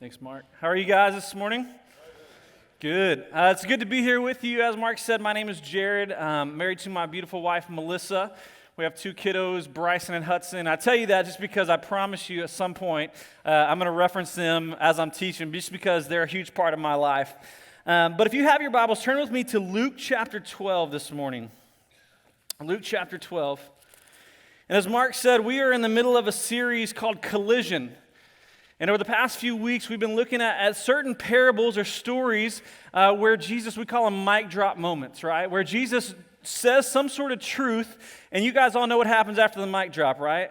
Thanks, Mark. How are you guys this morning? Good. It's good to be here with you. As Mark said, my name is Jared. I'm married to my beautiful wife, Melissa. We have two kiddos, Bryson and Hudson. I tell you that just because I promise you at some point I'm going to reference them as I'm teaching, just because they're a huge part of my life. But if you have your Bibles, turn with me to Luke chapter 12 this morning. Luke chapter 12. And as Mark said, we are in the middle of a series called Collision. And over the past few weeks, we've been looking at certain parables or stories where Jesus, we call them mic drop moments, right? Where Jesus says some sort of truth, and you guys all know what happens after the mic drop, right?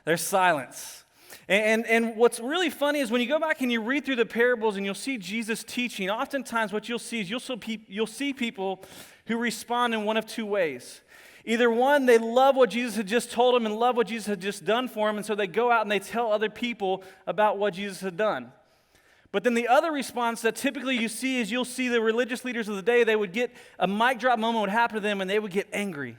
There's silence. And what's really funny is when you go back and you read through the parables and you'll see Jesus teaching, oftentimes what you'll see is you'll see people who respond in one of two ways. Either one, they love what Jesus had just told them and love what Jesus had just done for them, and so they go out and they tell other people about what Jesus had done. But then the other response that typically you see is you'll see the religious leaders of the day, they would get a mic drop moment would happen to them and they would get angry.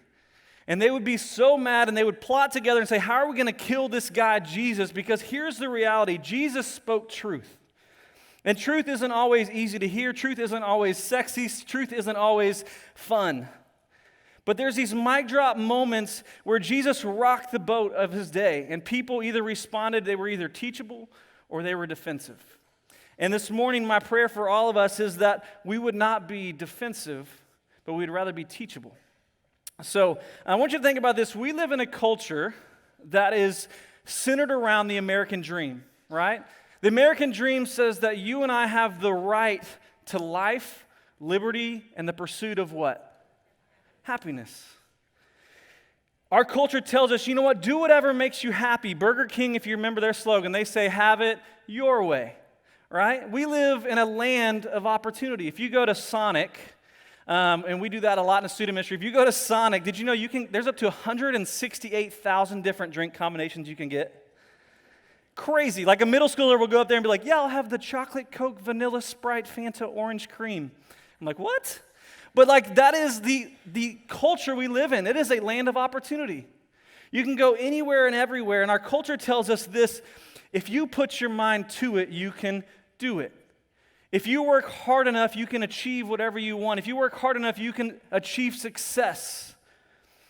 And they would be so mad and they would plot together and say, how are we going to kill this guy Jesus? Because here's the reality, Jesus spoke truth. And truth isn't always easy to hear, truth isn't always sexy, truth isn't always fun. But there's these mic drop moments where Jesus rocked the boat of his day, and people either responded, they were either teachable or they were defensive. And this morning, my prayer for all of us is that we would not be defensive, but we'd rather be teachable. So I want you to think about this. We live in a culture that is centered around the American dream, right? The American dream says that you and I have the right to life, liberty, and the pursuit of what? Happiness. Our culture tells us, you know what, do whatever makes you happy. Burger King, if you remember their slogan, they say, have it your way, right? We live in a land of opportunity. If you go to Sonic, and we do that a lot in the student ministry, if you go to Sonic, did you know there's up to 168,000 different drink combinations you can get? Crazy. Like a middle schooler will go up there and be like, yeah, I'll have the chocolate Coke, vanilla Sprite, Fanta, orange cream. I'm like, what? But like that is the culture we live in. It is a land of opportunity. You can go anywhere and everywhere, and our culture tells us this: if you put your mind to it, you can do it. If you work hard enough, you can achieve whatever you want. If you work hard enough, you can achieve success.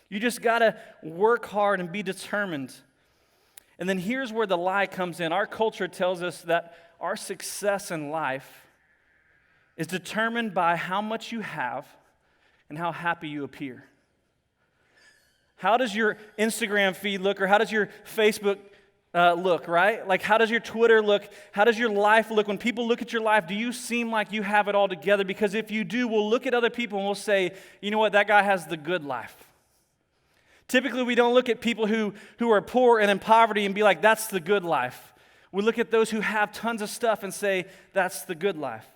You just got to work hard and be determined. And then here's where the lie comes in. Our culture tells us that our success in life is determined by how much you have and how happy you appear. How does your Instagram feed look, or how does your Facebook look, right? Like, how does your Twitter look? How does your life look? When people look at your life, do you seem like you have it all together? Because if you do, we'll look at other people and we'll say, you know what, that guy has the good life. Typically, we don't look at people who are poor and in poverty and be like, that's the good life. We look at those who have tons of stuff and say, that's the good life.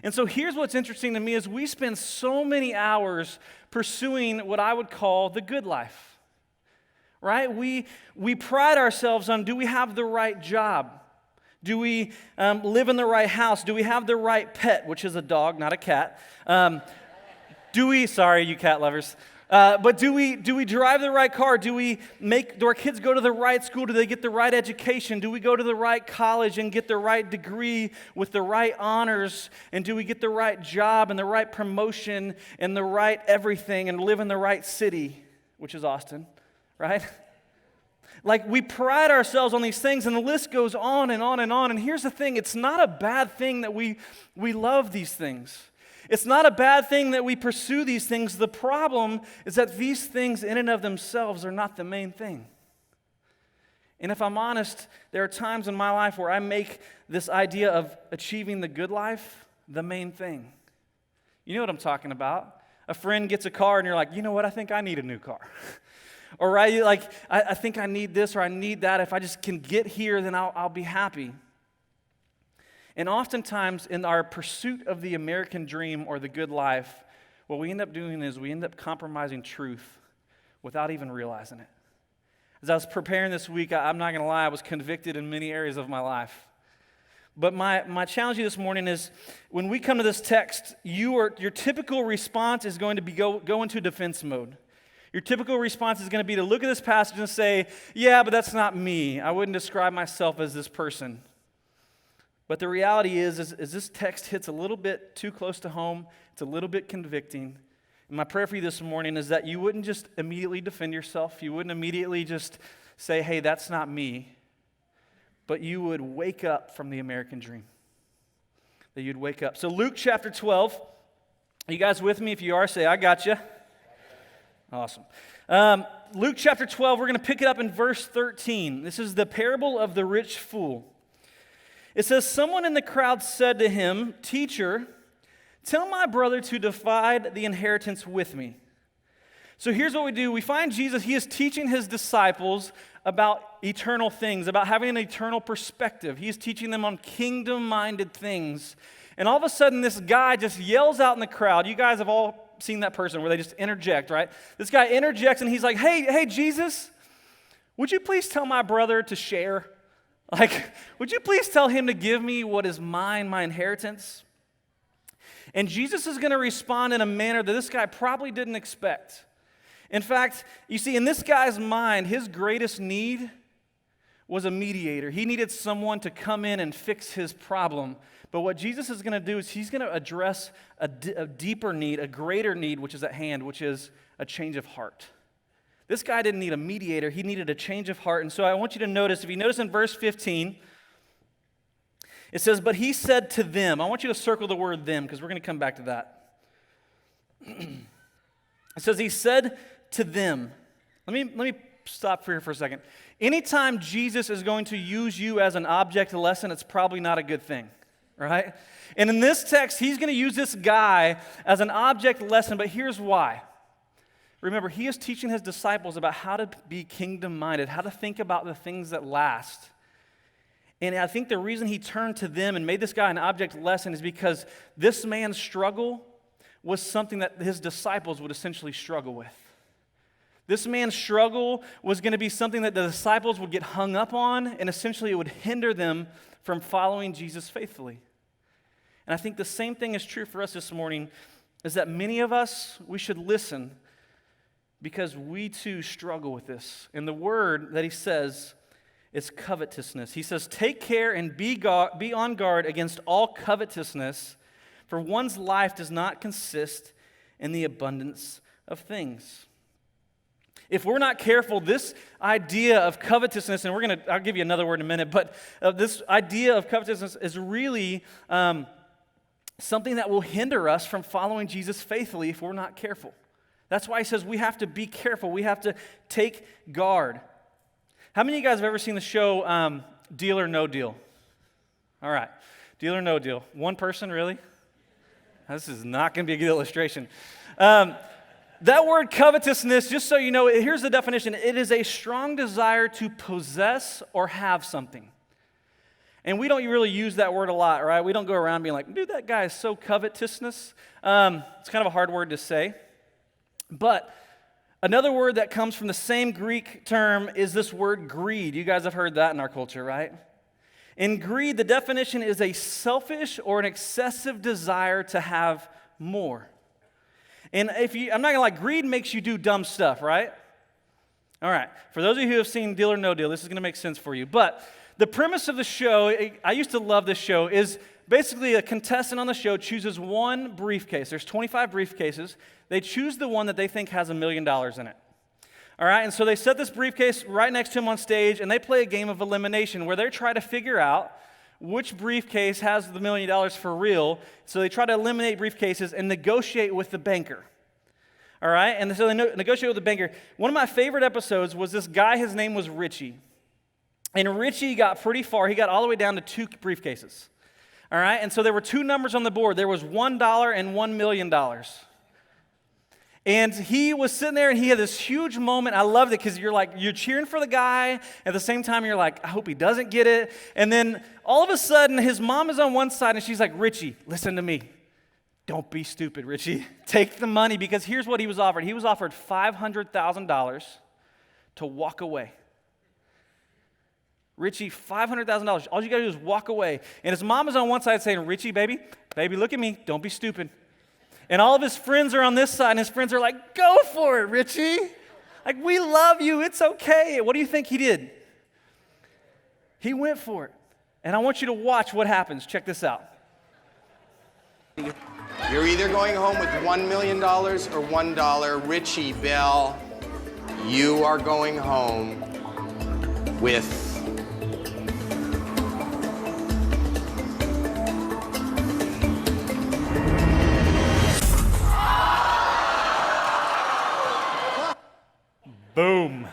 And so here's what's interesting to me is we spend so many hours pursuing what I would call the good life, right? We pride ourselves on, do we have the right job? Do we live in the right house? Do we have the right pet, which is a dog, not a cat? Sorry, you cat lovers. But do we drive the right car? Do our kids go to the right school? Do they get the right education? Do we go to the right college and get the right degree with the right honors? And do we get the right job and the right promotion and the right everything and live in the right city, which is Austin, right? Like, we pride ourselves on these things, and the list goes on and on and on. And here's the thing, it's not a bad thing that we love these things. It's not a bad thing that we pursue these things. The problem is that these things in and of themselves are not the main thing. And if I'm honest, there are times in my life where I make this idea of achieving the good life the main thing. You know what I'm talking about. A friend gets a car and you're like, you know what, I think I need a new car. Or right, like, I think I need this or I need that. If I just can get here, then I'll be happy. And oftentimes in our pursuit of the American dream or the good life, what we end up doing is we end up compromising truth without even realizing it. As I was preparing this week, I'm not going to lie, I was convicted in many areas of my life. But my challenge to you this morning is when we come to this text, your typical response is going to be go into defense mode. Your typical response is going to be to look at this passage and say, yeah, but that's not me. I wouldn't describe myself as this person. But the reality is this text hits a little bit too close to home. It's a little bit convicting. And my prayer for you this morning is that you wouldn't just immediately defend yourself. You wouldn't immediately just say, hey, that's not me. But you would wake up from the American dream. That you'd wake up. So Luke chapter 12. Are you guys with me? If you are, say, I got you. Awesome. Luke chapter 12, we're going to pick it up in verse 13. This is the parable of the rich fool. It says, someone in the crowd said to him, Teacher, tell my brother to divide the inheritance with me. So here's what we do. We find Jesus, he is teaching his disciples about eternal things, about having an eternal perspective. He is teaching them on kingdom-minded things. And all of a sudden, this guy just yells out in the crowd. You guys have all seen that person where they just interject, right? This guy interjects and he's like, hey, Jesus, would you please tell my brother to share? Like, would you please tell him to give me what is mine, my inheritance? And Jesus is going to respond in a manner that this guy probably didn't expect. In fact, you see, in this guy's mind, his greatest need was a mediator. He needed someone to come in and fix his problem. But what Jesus is going to do is he's going to address a deeper need, a greater need, which is at hand, which is a change of heart. This guy didn't need a mediator. He needed a change of heart. And so I want you to notice, if you notice in verse 15, it says, but he said to them. I want you to circle the word them because we're going to come back to that. It says he said to them. Let me stop here for a second. Anytime Jesus is going to use you as an object lesson, it's probably not a good thing, right? And in this text, he's going to use this guy as an object lesson, but here's why. Remember, he is teaching his disciples about how to be kingdom-minded, how to think about the things that last. And I think the reason he turned to them and made this guy an object lesson is because this man's struggle was something that his disciples would essentially struggle with. This man's struggle was going to be something that the disciples would get hung up on, and essentially it would hinder them from following Jesus faithfully. And I think the same thing is true for us this morning, is that many of us, we should listen because we too struggle with this. And the word that he says is covetousness. He says, take care and be on guard against all covetousness, for one's life does not consist in the abundance of things. If we're not careful, this idea of covetousness, and I'll give you another word in a minute, but this idea of covetousness is really something that will hinder us from following Jesus faithfully if we're not careful. That's why he says we have to be careful. We have to take guard. How many of you guys have ever seen the show Deal or No Deal? All right, Deal or No Deal. One person, really? This is not going to be a good illustration. That word covetousness, just so you know, here's the definition. It is a strong desire to possess or have something. And we don't really use that word a lot, right? We don't go around being like, dude, that guy is so covetousness. It's kind of a hard word to say. But another word that comes from the same Greek term is this word greed. You guys have heard that in our culture, right? In greed, the definition is a selfish or an excessive desire to have more. And I'm not gonna lie, greed makes you do dumb stuff, right? All right, for those of you who have seen Deal or No Deal, this is gonna make sense for you. But the premise of the show, I used to love this show, is basically a contestant on the show chooses one briefcase. There's 25 briefcases. They choose the one that they think has $1 million in it. All right, and so they set this briefcase right next to him on stage, and they play a game of elimination where they try to figure out which briefcase has the $1 million for real. So they try to eliminate briefcases and negotiate with the banker. All right, and so they negotiate with the banker. One of my favorite episodes was this guy, his name was Richie. And Richie got pretty far. He got all the way down to 2 briefcases. All right, and so there were two numbers on the board. There was $1 and $1 million. And he was sitting there and he had this huge moment. I loved it because you're cheering for the guy. At the same time, you're like, I hope he doesn't get it. And then all of a sudden, his mom is on one side and she's like, Richie, listen to me. Don't be stupid, Richie. Take the money, because here's what he was offered. He was offered $500,000 to walk away. Richie, $500,000. All you got to do is walk away. And his mom is on one side saying, Richie, baby, look at me. Don't be stupid. And all of his friends are on this side, and his friends are like, go for it, Richie. Like, we love you. It's okay. What do you think he did? He went for it. And I want you to watch what happens. Check this out. You're either going home with $1 million or $1. Richie Bell, you are going home with boom.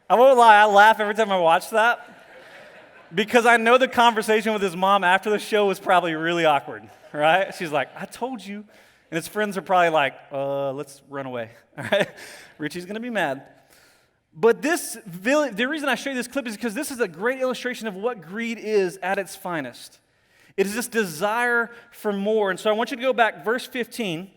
I won't lie, I laugh every time I watch that because I know the conversation with his mom after the show was probably really awkward, right? She's like, I told you. And his friends are probably like, let's run away, all right? Richie's going to be mad. But the reason I show you this clip is because this is a great illustration of what greed is at its finest. It is this desire for more. And so I want you to go back, verse 15.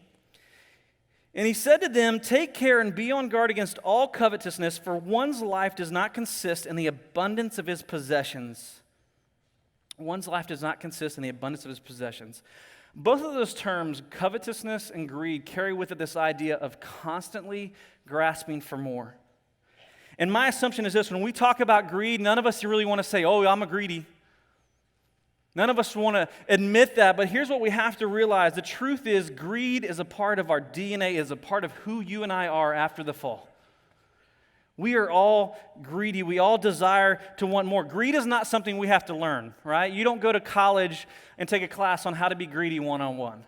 And he said to them, take care and be on guard against all covetousness, for one's life does not consist in the abundance of his possessions. One's life does not consist in the abundance of his possessions. Both of those terms, covetousness and greed, carry with it this idea of constantly grasping for more. And my assumption is this: when we talk about greed, none of us really want to say, oh, I'm a greedy. None of us want to admit that, but here's what we have to realize. The truth is, greed is a part of our DNA, is a part of who you and I are after the fall. We are all greedy. We all desire to want more. Greed is not something we have to learn, right? You don't go to college and take a class on how to be greedy one-on-one.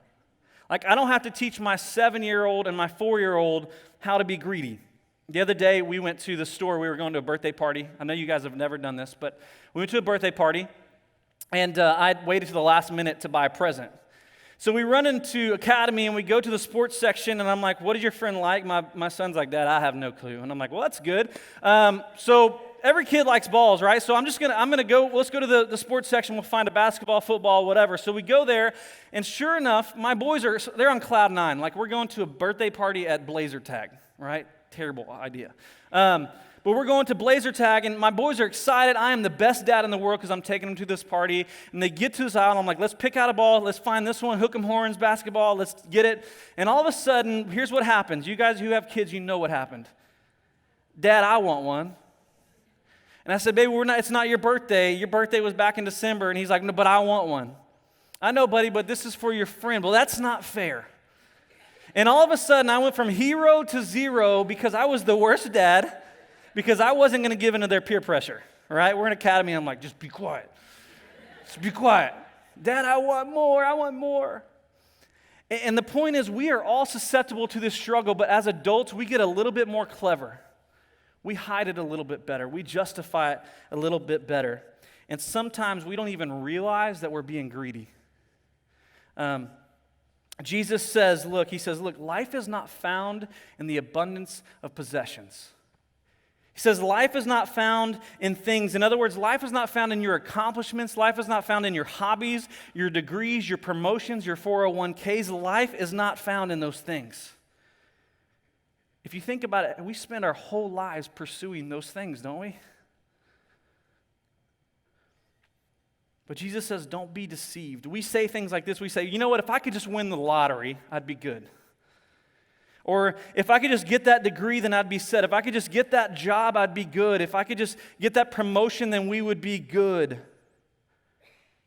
Like, I don't have to teach my 7-year-old and my 4-year-old how to be greedy. The other day, we went to the store. We were going to a birthday party. I know you guys have never done this, but we went to a birthday party. And I waited to the last minute to buy a present. So we run into Academy and we go to the sports section, and I'm like, what is your friend like? My son's like, Dad, I have no clue. And I'm like, well, that's good. So every kid likes balls, right? So let's go to the sports section. We'll find a basketball, football, whatever. So we go there, and sure enough, my boys they're on cloud nine. Like, we're going to a birthday party at Blazer Tag, right? Terrible idea. But we're going to Blazer Tag, and my boys are excited. I am the best dad in the world because I'm taking them to this party. And they get to this aisle, and I'm like, let's pick out a ball. Let's find this one, hook 'em horns, basketball. Let's get it. And all of a sudden, here's what happens. You guys who have kids, you know what happened. Dad, I want one. And I said, baby, it's not your birthday. Your birthday was back in December. And he's like, no, but I want one. I know, buddy, but this is for your friend. Well, that's not fair. And all of a sudden, I went from hero to zero because I was the worst dad, because I wasn't going to give into their peer pressure, all right? We're in Academy, and I'm like, just be quiet. Just be quiet. Dad, I want more. I want more. And the point is, we are all susceptible to this struggle, but as adults, we get a little bit more clever. We hide it a little bit better. We justify it a little bit better. And sometimes we don't even realize that we're being greedy. Jesus says, look, life is not found in the abundance of possessions. He says life is not found in things. In other words, life is not found in your accomplishments. Life is not found in your hobbies, your degrees, your promotions, your 401ks. Life is not found in those things. If you think about it, we spend our whole lives pursuing those things, don't we? But Jesus says, don't be deceived. We say things like this. We say, you know what, if I could just win the lottery, I'd be good. Or if I could just get that degree, then I'd be set. If I could just get that job, I'd be good. If I could just get that promotion, then we would be good.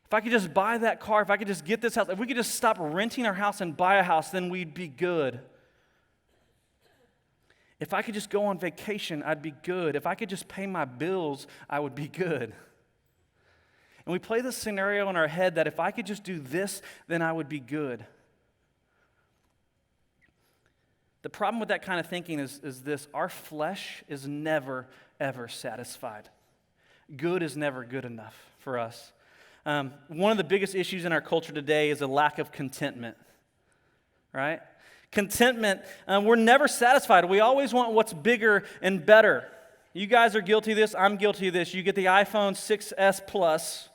If I could just buy that car, if I could just get this house, if we could just stop renting our house and buy a house, then we'd be good. If I could just go on vacation, I'd be good. If I could just pay my bills, I would be good. And we play this scenario in our head that if I could just do this, then I would be good. The problem with that kind of thinking is this: our flesh is never, ever satisfied. Good is never good enough for us. One of the biggest issues in our culture today is a lack of contentment, right? Contentment, we're never satisfied. We always want what's bigger and better. You guys are guilty of this. I'm guilty of this. You get the iPhone 6S Plus,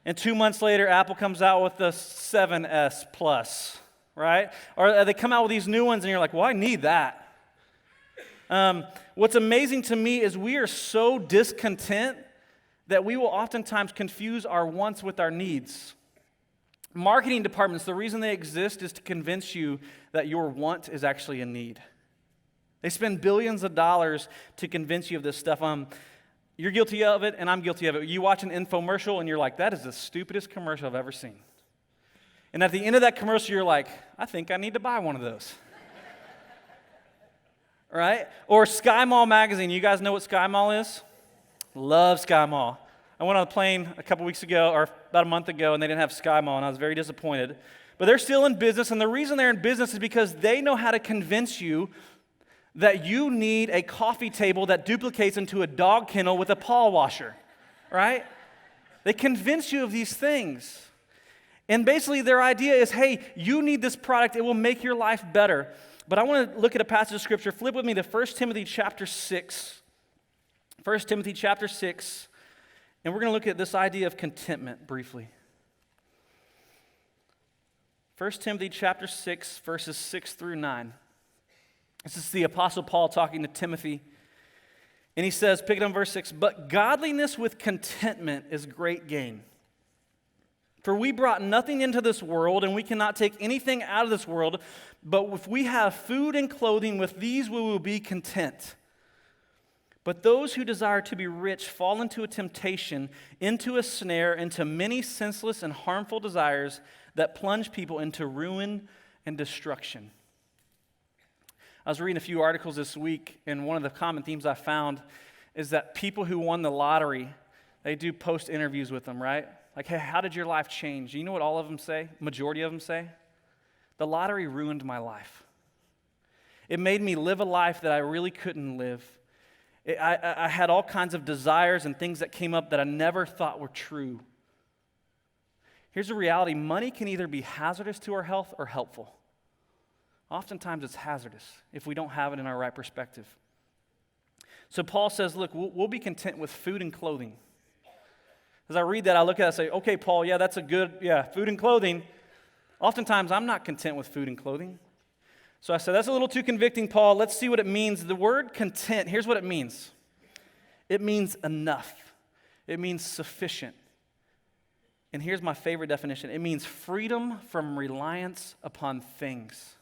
and 2 months later, Apple comes out with the 7S Plus, right? Or they come out with these new ones, and you're like, well, I need that. What's amazing to me is we are so discontent that we will oftentimes confuse our wants with our needs. Marketing departments, the reason they exist is to convince you that your want is actually a need. They spend billions of dollars to convince you of this stuff. You're guilty of it, and I'm guilty of it. You watch an infomercial, and you're like, that is the stupidest commercial I've ever seen. And at the end of that commercial, you're like, I think I need to buy one of those. Right? Or Sky Mall magazine. You guys know what Sky Mall is? Love Sky Mall. I went on a plane a couple weeks ago, or about a month ago, and they didn't have Sky Mall, and I was very disappointed. But they're still in business, and the reason they're in business is because they know how to convince you that you need a coffee table that duplicates into a dog kennel with a paw washer, right? They convince you of these things. And basically their idea is, hey, you need this product. It will make your life better. But I want to look at a passage of Scripture. Flip with me to 1 Timothy chapter 6. 1 Timothy chapter 6. And we're going to look at this idea of contentment briefly. 1 Timothy chapter 6, verses 6 through 9. This is the Apostle Paul talking to Timothy. And he says, pick it up verse 6, but godliness with contentment is great gain. For we brought nothing into this world, and we cannot take anything out of this world. But if we have food and clothing, with these we will be content. But those who desire to be rich fall into a temptation, into a snare, into many senseless and harmful desires that plunge people into ruin and destruction. I was reading a few articles this week, and one of the common themes I found is that people who won the lottery, they do post interviews with them, right? Like, hey, how did your life change? You know what all of them say? Majority of them say? The lottery ruined my life. It made me live a life that I really couldn't live. I had all kinds of desires and things that came up that I never thought were true. Here's the reality. Money can either be hazardous to our health or helpful. Oftentimes it's hazardous if we don't have it in our right perspective. So Paul says, look, we'll be content with food and clothing. As I read that, I look at it and say, okay, Paul, yeah, that's a good, food and clothing. Oftentimes I'm not content with food and clothing. So I said, that's a little too convicting, Paul. Let's see what it means. The word content, here's what it means. It means enough. It means sufficient. And here's my favorite definition. It means freedom from reliance upon things.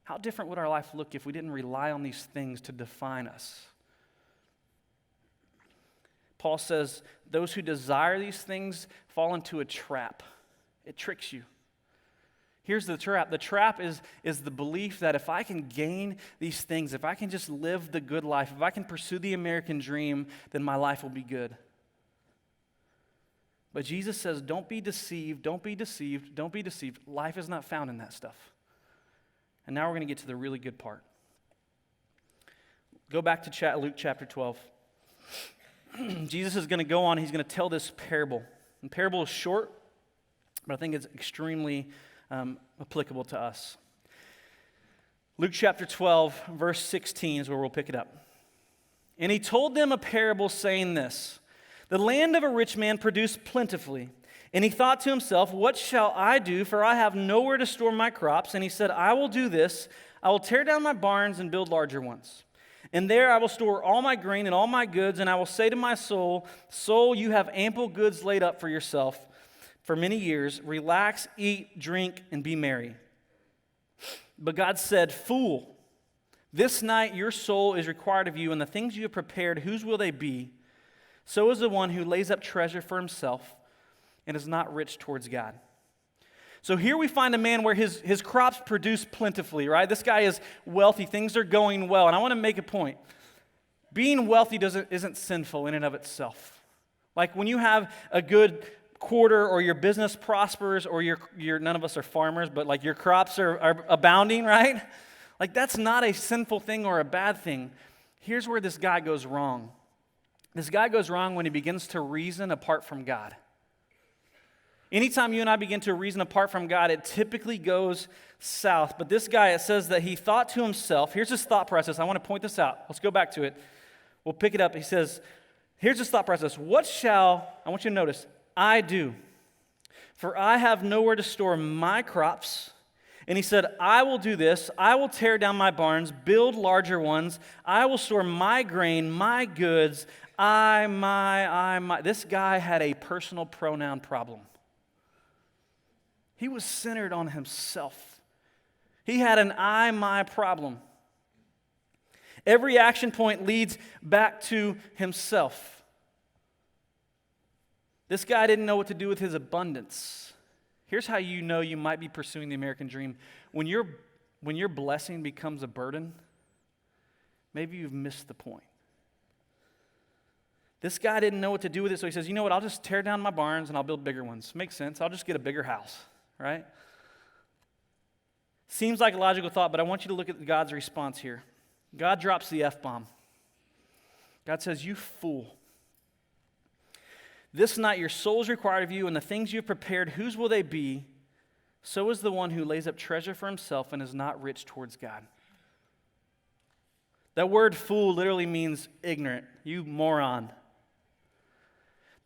How different would our life look if we didn't rely on these things to define us? Paul says, those who desire these things fall into a trap. It tricks you. Here's the trap. The trap is the belief that if I can gain these things, if I can just live the good life, if I can pursue the American dream, then my life will be good. But Jesus says, don't be deceived, don't be deceived, don't be deceived. Life is not found in that stuff. And now we're going to get to the really good part. Go back to Luke chapter 12. Jesus is going to go on, he's going to tell this parable. And the parable is short, but I think it's extremely applicable to us. Luke chapter 12, verse 16 is where we'll pick it up. And he told them a parable saying this, the land of a rich man produced plentifully. And he thought to himself, what shall I do? For I have nowhere to store my crops. And he said, I will do this. I will tear down my barns and build larger ones. And there I will store all my grain and all my goods. And I will say to my soul, soul, you have ample goods laid up for yourself for many years. Relax, eat, drink, and be merry. But God said, fool, this night your soul is required of you, and the things you have prepared, whose will they be? So is the one who lays up treasure for himself and is not rich towards God. So here we find a man where his crops produce plentifully, right? This guy is wealthy. Things are going well. And I want to make a point. Being wealthy isn't sinful in and of itself. Like when you have a good quarter or your business prospers or your none of us are farmers, but like your crops are abounding, right? Like that's not a sinful thing or a bad thing. Here's where this guy goes wrong. This guy goes wrong when he begins to reason apart from God. Anytime you and I begin to reason apart from God, it typically goes south. But this guy, it says that he thought to himself, here's his thought process. I want to point this out. Let's go back to it. We'll pick it up. He says, here's his thought process. What shall, I want you to notice, I do? For I have nowhere to store my crops. And he said, I will do this. I will tear down my barns, build larger ones. I will store my grain, my goods. My. This guy had a personal pronoun problem. He was centered on himself. He had an I, my problem. Every action point leads back to himself. This guy didn't know what to do with his abundance. Here's how you know you might be pursuing the American dream. When your blessing becomes a burden, maybe you've missed the point. This guy didn't know what to do with it, so he says, you know what, I'll just tear down my barns and I'll build bigger ones. Makes sense. I'll just get a bigger house, right? Seems like a logical thought, but I want you to look at God's response here. God drops the F-bomb. God says, you fool. This night your soul is required of you, and the things you have prepared, whose will they be? So is the one who lays up treasure for himself and is not rich towards God. That word fool literally means ignorant. You moron.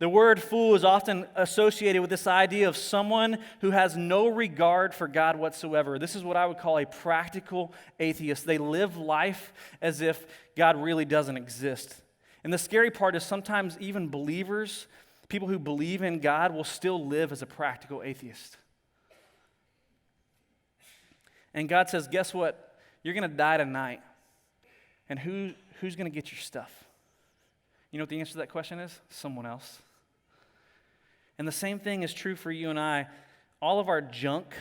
The word fool is often associated with this idea of someone who has no regard for God whatsoever. This is what I would call a practical atheist. They live life as if God really doesn't exist. And the scary part is sometimes even believers, people who believe in God, will still live as a practical atheist. And God says, guess what? You're going to die tonight. And who's going to get your stuff? You know what the answer to that question is? Someone else. And the same thing is true for you and I. All of our junk,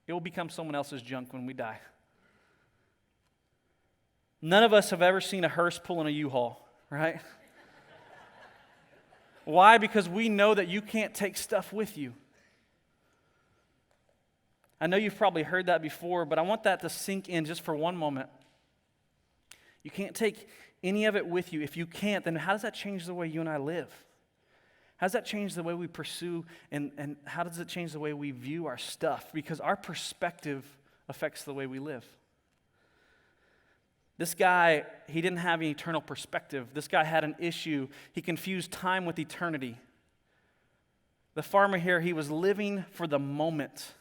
it will become someone else's junk when we die. None of us have ever seen a hearse pulling a U-Haul, right? Why? Because we know that you can't take stuff with you. I know you've probably heard that before, but I want that to sink in just for one moment. You can't take any of it with you. If you can't, then how does that change the way you and I live? How does that change the way we pursue, and how does it change the way we view our stuff? Because our perspective affects the way we live. This guy, he didn't have an eternal perspective. This guy had an issue. He confused time with eternity. The farmer here, he was living for the moment.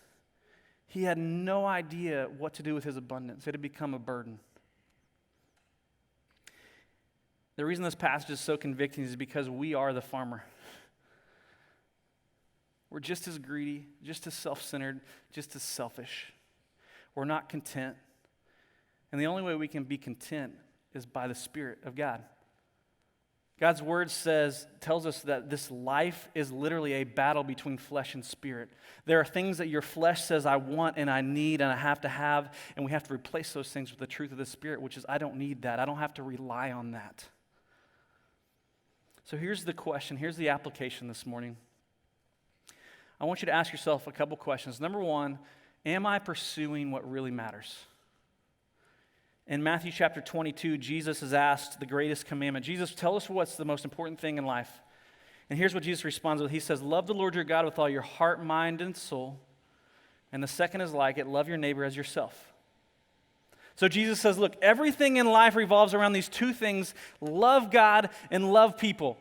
He had no idea what to do with his abundance. It had become a burden. The reason this passage is so convicting is because we are the farmer. We're just as greedy, just as self-centered, just as selfish. We're not content. And the only way we can be content is by the Spirit of God. God's word tells us that this life is literally a battle between flesh and spirit. There are things that your flesh says, I want and I need and I have to have, and we have to replace those things with the truth of the Spirit, which is, I don't need that. I don't have to rely on that. So here's the question. Here's the application this morning. I want you to ask yourself a couple questions. Number one, am I pursuing what really matters? In Matthew chapter 22, Jesus is asked the greatest commandment. Jesus, tell us what's the most important thing in life. And here's what Jesus responds with. He says, love the Lord your God with all your heart, mind, and soul. And the second is like it, love your neighbor as yourself. So Jesus says, look, everything in life revolves around these two things, love God and love people.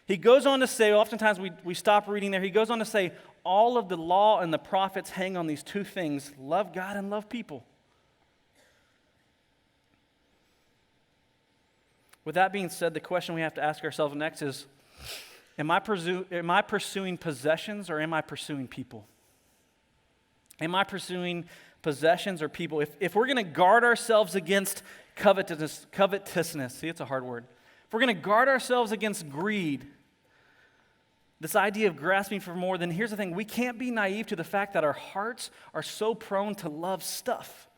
He goes on to say, oftentimes we stop reading there, he goes on to say, all of the law and the prophets hang on these two things, love God and love people. With that being said, the question we have to ask ourselves next is, am I pursuing possessions or am I pursuing people? Am I pursuing possessions or people? If we're going to guard ourselves against covetousness, see, it's a hard word. If we're going to guard ourselves against greed, this idea of grasping for more, then here's the thing. We can't be naive to the fact that our hearts are so prone to love stuff.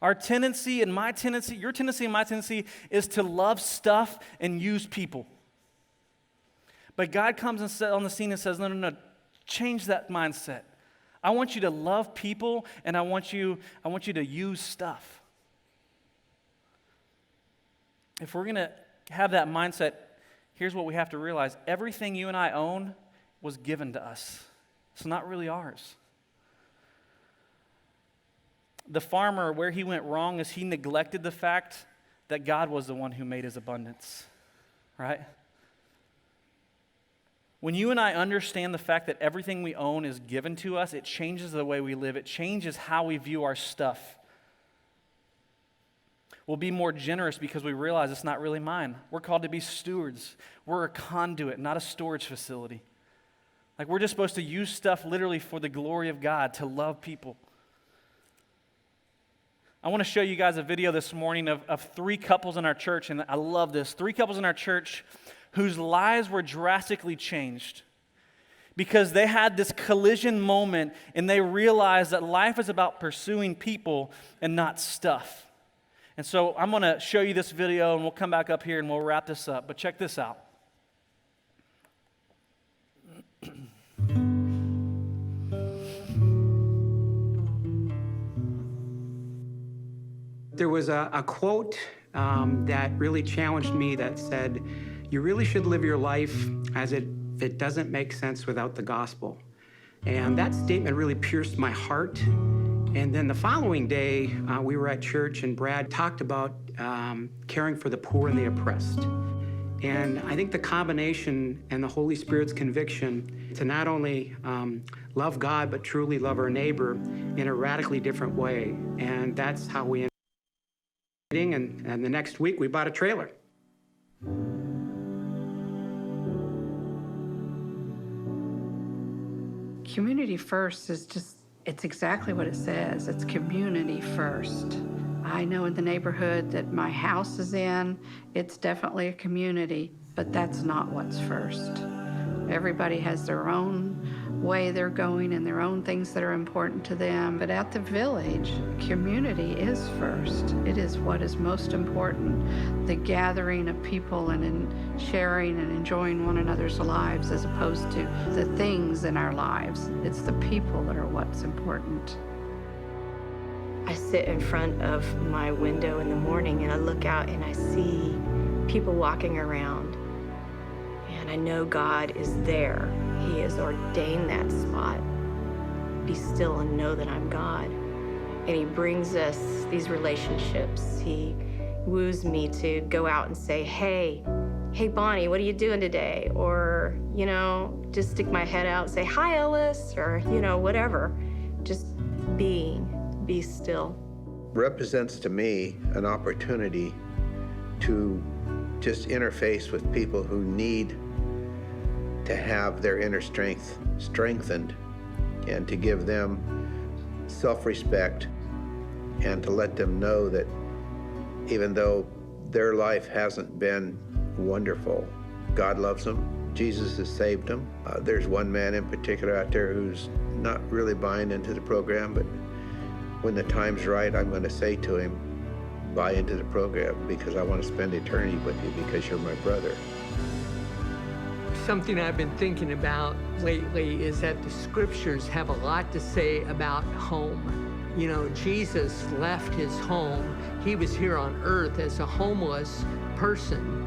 Our tendency and my tendency, your tendency and my tendency is to love stuff and use people. But God comes on the scene and says, no, change that mindset. I want you to love people and I want you to use stuff. If we're going to have that mindset, here's what we have to realize. Everything you and I own was given to us. It's not really ours. The farmer, where he went wrong is he neglected the fact that God was the one who made his abundance, right? When you and I understand the fact that everything we own is given to us, it changes the way we live. It changes how we view our stuff. We'll be more generous because we realize it's not really mine. We're called to be stewards. We're a conduit, not a storage facility. Like, we're just supposed to use stuff literally for the glory of God, to love people. I want to show you guys a video this morning of 3 couples in our church, and I love this. 3 couples in our church whose lives were drastically changed because they had this collision moment and they realized that life is about pursuing people and not stuff. And so I'm going to show you this video, and we'll come back up here and we'll wrap this up. But check this out. There was a quote that really challenged me that said, you really should live your life as if it doesn't make sense without the gospel. And that statement really pierced my heart. And then the following day, we were at church and Brad talked about caring for the poor and the oppressed. And I think the combination and the Holy Spirit's conviction to not only love God, but truly love our neighbor in a radically different way. And that's how we ended. And the next week, we bought a trailer. Community first is just, it's exactly what it says. It's community first. I know in the neighborhood that my house is in, it's definitely a community, but that's not what's first. Everybody has their own way they're going and their own things that are important to them. But at the village, community is first. It is what is most important. The gathering of people and in sharing and enjoying one another's lives as opposed to the things in our lives. It's the people that are what's important. I sit in front of my window in the morning and I look out and I see people walking around. And I know God is there. He has ordained that spot. Be still and know that I'm God. And He brings us these relationships. He woos me to go out and say, hey Bonnie, what are you doing today? Or, just stick my head out and say, hi Ellis, or, whatever. Just be still. Represents to me an opportunity to just interface with people who need to have their inner strength strengthened and to give them self-respect and to let them know that even though their life hasn't been wonderful, God loves them. Jesus has saved them. There's one man in particular out there who's not really buying into the program, but when the time's right, I'm going to say to him, buy into the program because I want to spend eternity with you because you're my brother. Something I've been thinking about lately is that the scriptures have a lot to say about home. Jesus left his home. He was here on earth as a homeless person.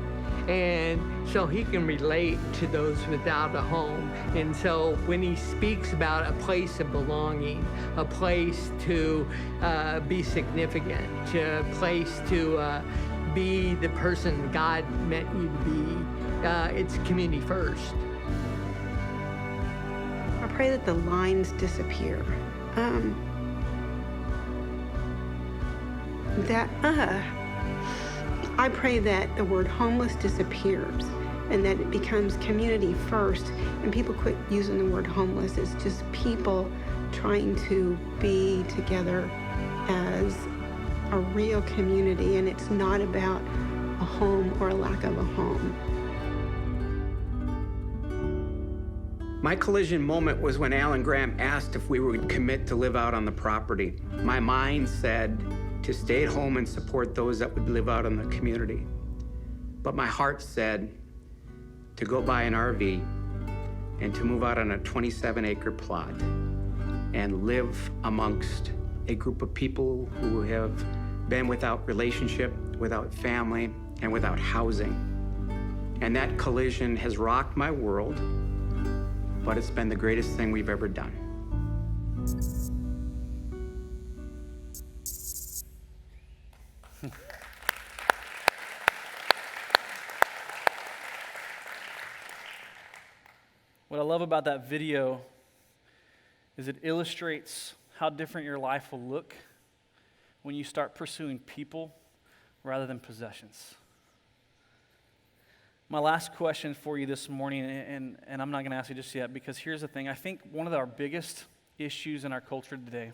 And so he can relate to those without a home. And so when he speaks about a place of belonging, a place to be significant, a place to be the person God meant you to be, it's community first. I pray that the lines disappear. I pray that the word homeless disappears and that it becomes community first and people quit using the word homeless. It's just people trying to be together as a real community, and it's not about a home or a lack of a home. My collision moment was when Alan Graham asked if we would commit to live out on the property. My mind said to stay at home and support those that would live out in the community. But my heart said to go buy an RV and to move out on a 27-acre plot and live amongst a group of people who have been without relationship, without family, and without housing. And that collision has rocked my world, but it's been the greatest thing we've ever done. What I love about that video is it illustrates how different your life will look when you start pursuing people rather than possessions. My last question for you this morning, and I'm not going to ask you just yet, because here's the thing. I think one of our biggest issues in our culture today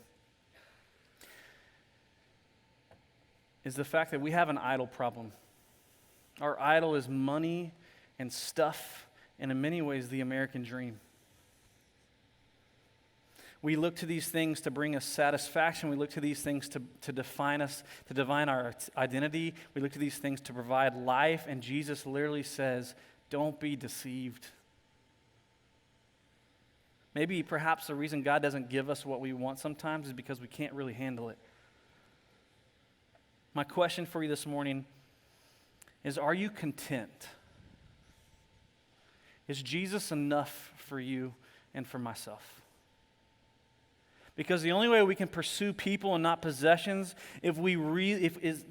is the fact that we have an idol problem. Our idol is money and stuff, and in many ways, the American dream. We look to these things to bring us satisfaction. We look to these things to define us, to define our identity. We look to these things to provide life, and Jesus literally says, don't be deceived. Maybe perhaps the reason God doesn't give us what we want sometimes is because we can't really handle it. My question for you this morning is, are you content? Is Jesus enough for you and for myself? Because the only way we can pursue people and not possessions, the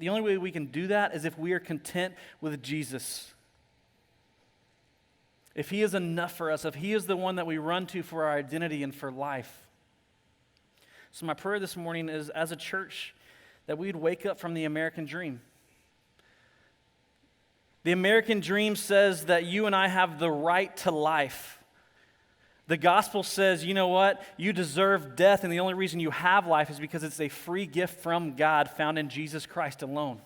only way we can do that is if we are content with Jesus. If He is enough for us, if He is the one that we run to for our identity and for life. So my prayer this morning is, as a church, that we'd wake up from the American dream. The American dream says that you and I have the right to life. The gospel says, you know what? You deserve death, and the only reason you have life is because it's a free gift from God found in Jesus Christ alone.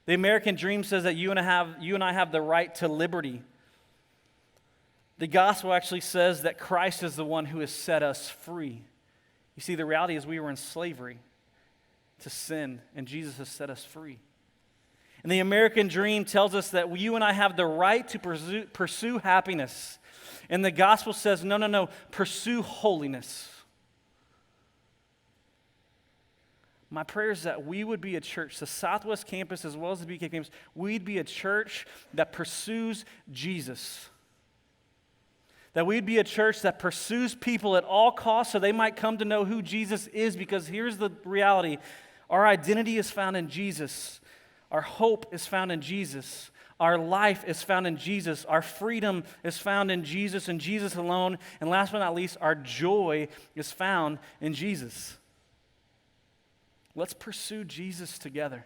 The American dream says that you and I have the right to liberty. The gospel actually says that Christ is the one who has set us free. You see, the reality is we were in slavery to sin, and Jesus has set us free. And the American dream tells us that you and I have the right to pursue happiness. And the gospel says, no, pursue holiness. My prayer is that we would be a church, the Southwest Campus as well as the BK Campus, we'd be a church that pursues Jesus. That we'd be a church that pursues people at all costs so they might come to know who Jesus is, because here's the reality. Our identity is found in Jesus. Our hope is found in Jesus. Our life is found in Jesus. Our freedom is found in Jesus and Jesus alone. And last but not least, our joy is found in Jesus. Let's pursue Jesus together.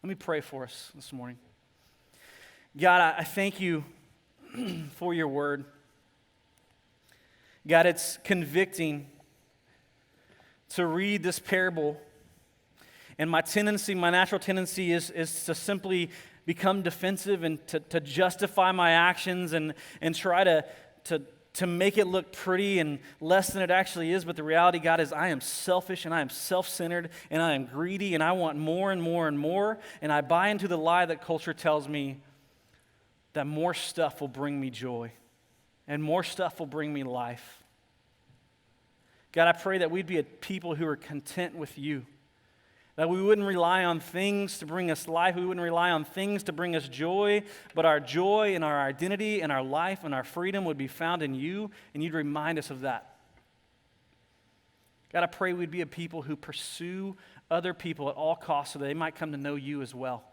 Let me pray for us this morning. God, I thank you for your word. God, it's convicting to read this parable. And my natural tendency is to simply become defensive and to justify my actions and try to make it look pretty and less than it actually is. But the reality, God, is I am selfish and I am self-centered and I am greedy and I want more and more and more. And I buy into the lie that culture tells me that more stuff will bring me joy and more stuff will bring me life. God, I pray that we'd be a people who are content with you. That we wouldn't rely on things to bring us life. We wouldn't rely on things to bring us joy. But our joy and our identity and our life and our freedom would be found in you, and you'd remind us of that. God, I pray we'd be a people who pursue other people at all costs so that they might come to know you as well.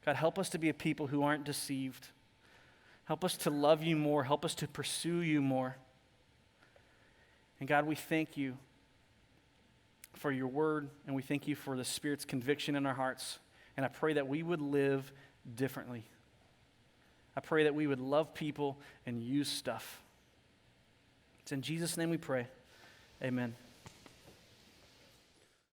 God, help us to be a people who aren't deceived. Help us to love you more. Help us to pursue you more. And God, we thank you for your word, and we thank you for the Spirit's conviction in our hearts. And I pray that we would live differently. I pray that we would love people and use stuff. It's in Jesus' name we pray. Amen.